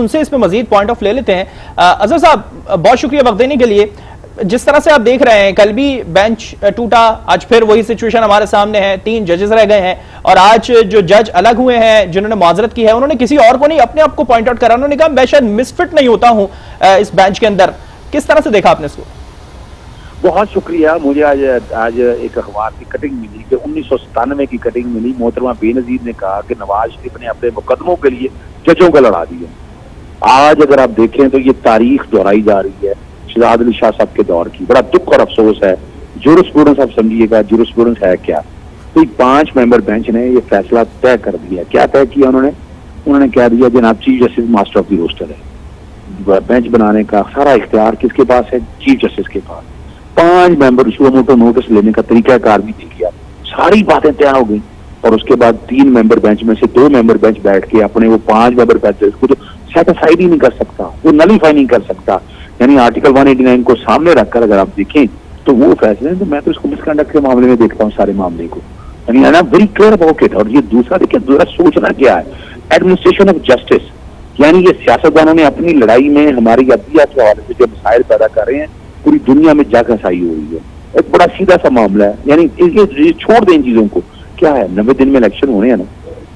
ان سے اس میں مزید پوائنٹ آف لے لیتے ہیں. اظہر صاحب بہت شکریہ وقت دینے کے لیے. جس طرح سے آپ دیکھ رہے ہیں کل بھی بینچ ٹوٹا, آج پھر وہی سچویشن ہمارے سامنے ہے, 3 ججز رہ گئے ہیں, اور آج جو جج الگ ہوئے ہیں جنہوں نے معذرت کی ہے انہوں نے کسی اور کو نہیں اپنے آپ کو پوائنٹ آؤٹ کرا, انہوں نے کہا میں شاید مس فٹ نہیں ہوتا ہوں اس بینچ کے اندر. کس طرح سے دیکھا آپ نے اس کو؟ بہت شکریہ. مجھے آج ایک اخبار کی کٹنگ ملی کہ 1997 کی کٹنگ ملی. محترمہ بے نظیر نے کہا کہ نواز شریف نے اپنے مقدموں کے لیے ججوں کو لڑا دیا. آج اگر آپ دیکھیں تو یہ تاریخ دہرائی جا رہی ہے شہزاد علی شاہ صاحب کے دور کی. بڑا دکھ اور افسوس ہے. جورسپروڈنس آپ سمجھیے گا, جورسپروڈنس ہے کیا؟ تو 5 ممبر بینچ نے یہ فیصلہ طے کر دیا. کیا طے کیا انہوں نے کہہ دیا جناب chief justice master of the roster ہے. بینچ بنانے کا سارا اختیار کس کے پاس ہے؟ چیف جسٹس کے پاس. 5 ممبر سو موٹو نوٹس لینے کا طریقہ کار بھی دیکھ لیا, ساری باتیں طے ہو گئی. اور اس کے بعد 3 ممبر بینچ میں سے 2 ممبر بینچ بیٹھ کے اپنے وہ 5 ممبر بینچ کو جو سیٹسفائی ہی نہیں کر سکتا, وہ نلیفائی نہیں کر سکتا. یعنی آرٹیکل 189 کو سامنے رکھ کر اگر آپ دیکھیں تو وہ فیصلے ہیں. تو میں تو اس کو مس کنڈکٹ کے معاملے میں دیکھتا ہوں سارے معاملے کو. یعنی ہے نا ویری کلیئر اباؤٹ اٹ. اور یہ دوسرا دیکھیں دوسرا سوچنا کیا ہے, ایڈمنسٹریشن آف جسٹس. یعنی یہ سیاستدانوں نے اپنی لڑائی میں ہماری عدلیہ کے حوالے سے جو مسائل پیدا کر رہے ہیں پوری دنیا میں جا کسائی ہو رہی ہے. ایک بڑا سیدھا سا معاملہ ہے. یعنی یہ چھوڑ دیں ان چیزوں کو. کیا ہے 90 دن میں الیکشن ہونے ہیں نا,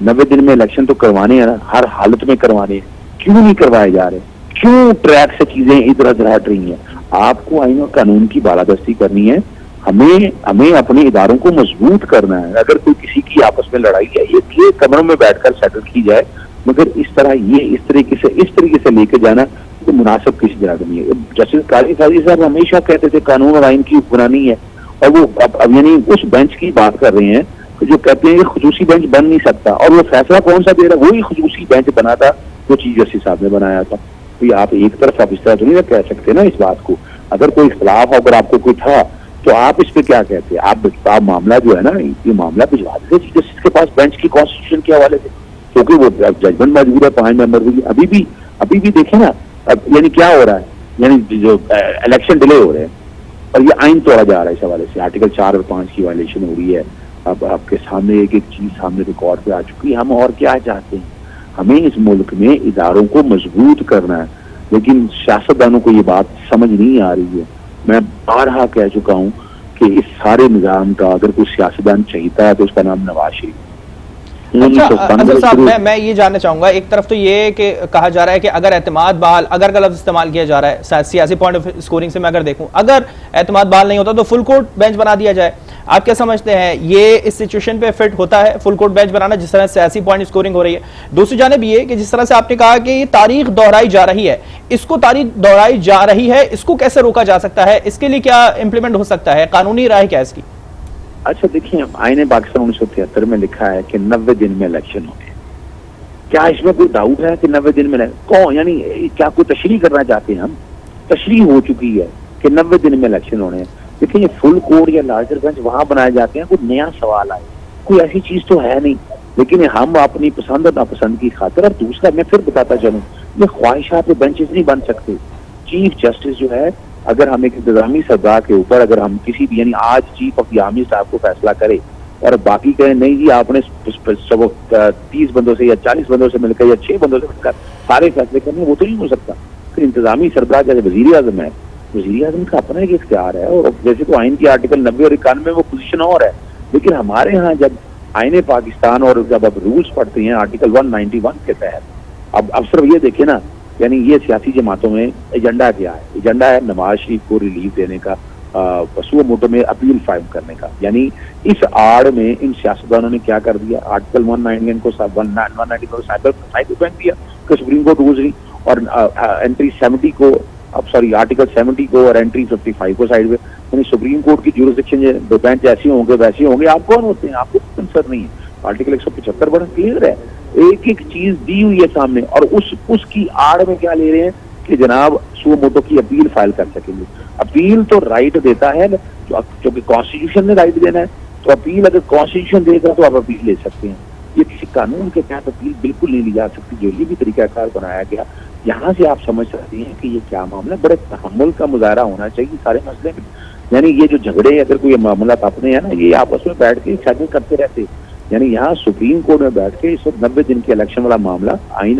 90 دن میں الیکشن تو کروانے ہیں نا, ہر حالت میں کروانے ہیں. کیوں نہیں کروائے جا رہے؟ کیوں ٹریک سے چیزیں ادھر ادھر ہٹ رہی ہیں؟ آپ کو آئین اور قانون کی بالادستی کرنی ہے. ہمیں اپنے اداروں کو مضبوط کرنا ہے. اگر کوئی کسی کی آپس میں لڑائی ہے یہ کمروں میں بیٹھ کر سیٹل کی جائے, مگر اس طریقے سے لے کے جانا تو مناسب کسی طرح کا نہیں ہے. جسٹس قاضی صاحب ہمیشہ کہتے تھے قانون اور آئین کی حکمرانی ہے, اور وہ اب یعنی اس بینچ کی بات کر رہے ہیں جو کہتے ہیں کہ خصوصی بینچ بن نہیں سکتا. اور وہ فیصلہ کون سا دے رہا ہے؟ وہی خصوصی بینچ بنا تھا جو چیف جسٹس صاحب نے بنایا تھا. تو آپ ایک طرف آپ اس طرح تو نہیں کہہ سکتے نا اس بات کو. اگر کوئی اختلاف اگر آپ کو کوئی تھا تو آپ اس پہ کیا کہتے ہیں؟ آپ معاملہ جو ہے نا یہ معاملہ بھجوا دیتے چیف جسٹس کے پاس بینچ کی کانسٹیٹیوشن کے حوالے سے, کیونکہ وہ ججمنٹ موجود ہے 5 ممبر کی. ابھی بھی دیکھیں نا یعنی کیا ہو رہا ہے, یعنی جو الیکشن ڈیلے ہو رہے ہیں اور یہ آئین توڑا جا رہا ہے. اس حوالے سے آرٹیکل 4 اور 5 کی وائلیشن ہو رہی ہے. اب آپ کے سامنے ایک چیز سامنے ریکارڈ پہ آ چکی ہے. ہم اور کیا چاہتے ہیں؟ ہمیں اس ملک میں اداروں کو مضبوط کرنا ہے, لیکن سیاستدانوں کو یہ بات سمجھ نہیں آ رہی ہے. میں بارہا کہہ چکا ہوں کہ اس سارے نظام کا اگر کوئی سیاستدان چاہیتا ہے تو اس کا نام نواز شریف. اچھا صاحب میں یہ جاننا چاہوں گا, ایک طرف تو یہ کہ کہا جا رہا ہے کہ اگر اعتماد بحال, اگر کا لفظ استعمال کیا جا رہا ہے سیاسی پوائنٹ آف اسکورنگ سے میں اگر دیکھوں, اگر اعتماد بحال نہیں ہوتا تو فل کورٹ بینچ بنا دیا جائے. آپ کیا سمجھتے ہیں یہ اس سچویشن پہ فٹ ہوتا ہے فل کورٹ بینچ بنانا جس طرح سیاسی پوائنٹ اسکورنگ ہو رہی ہے؟ دوسری جانب یہ کہ جس طرح سے آپ نے کہا کہ یہ تاریخ دہرائی جا رہی ہے, اس کو تاریخ دہرائی جا رہی ہے, اس کو کیسے روکا جا سکتا ہے؟ اس کے لیے کیا امپلیمنٹ ہو سکتا ہے؟ قانونی رائے کیا ہے اس کی؟ اچھا دیکھیں, آئین پاکستان 1973 میں لکھا ہے کہ 90 دن میں الیکشن ہونے. کیا اس میں کوئی ڈاؤٹ ہے کہ 90 دن میں کون, یعنی کیا کوئی تشریح کرنا چاہتے ہیں؟ ہم تشریح ہو چکی ہے کہ 90 دن میں الیکشن ہونے ہیں. لیکن یہ فل کورٹ یا لارجر بینچ وہاں بنائے جاتے ہیں, کوئی نیا سوال آئے, کوئی ایسی چیز تو ہے نہیں. لیکن ہم اپنی پسند اور ناپسند کی خاطر, اور دوسرا میں پھر بتاتا چلوں, یہ خواہشات بینچز نہیں بن سکتے. چیف جسٹس جو ہے اگر ہم ایک انتظامی سزا کے اوپر اگر ہم کسی بھی, یعنی آج چیف آف دی آرمی صاحب کو فیصلہ کرے اور باقی کہیں نہیں جی آپ نے 30 بندوں سے یا 40 بندوں سے مل کر یا 6 بندوں سے مل کر سارے فیصلے کرنے, وہ تو نہیں ہو سکتا. پھر انتظامی سربراہ جیسے وزیر اعظم ہے, وزیر اعظم کا اپنا ایک اختیار ہے, اور جیسے تو آئین کی آرٹیکل 90 اور 91 وہ پوزیشن اور ہے. لیکن ہمارے ہاں جب آئین پاکستان اور جب اب رولز پڑھتے ہیں آرٹیکل 191 کے تحت, اب صرف یہ دیکھیں نا, یعنی یہ سیاسی جماعتوں میں ایجنڈا کیا ہے؟ ایجنڈا ہے نواز شریف کو ریلیف دینے کا, سو موٹو میں اپیل فائل کرنے کا. یعنی اس آڑ میں ان سیاستدانوں نے کیا کر دیا, آرٹیکل 191 کو 190 کو سائڈ پہ پھینک دیا کہ سپریم کورٹ روز نہیں, اور انٹری 70 کو آرٹیکل 70 کو اور انٹری 55 کو سائڈ پہ. یعنی سپریم کورٹ کی جورسڈکشن جو بینچ ایسی ہوں گے ویسے ہوں گے. آپ کون ہوتے ہیں؟ آپ کو کنسرن نہیں ہے. آرٹیکل 175 بڑا کلیئر ہے, ایک ایک چیز دی ہوئی ہے سامنے, اور اس کی آڑ میں کیا لے رہے ہیں کہ جناب سو موٹو کی اپیل فائل کر سکیں گے. اپیل تو رائٹ دیتا ہے جو کہ کانسٹیٹیوشن نے رائٹ دینا ہے, تو اپیل اگر کانسٹیٹیوشن دے گا تو آپ اپیل لے سکتے ہیں. یہ کسی قانون کے تحت اپیل بالکل نہیں لی جا سکتی. جو یہ بھی طریقہ کار بنایا گیا, یہاں سے آپ سمجھ سکتے ہیں کہ یہ کیا معاملہ. بڑے تحمل کا مظاہرہ ہونا چاہیے سارے مسئلے میں. یعنی یہ جو جھگڑے اگر کوئی معاملات اپنے ہیں نا, یہ آپس میں بیٹھ کے سیٹل کرتے رہتے. یعنی یہاں سپریم کورٹ میں بیٹھ کے اس وقت 90 دن کے الیکشن والا معاملہ آئین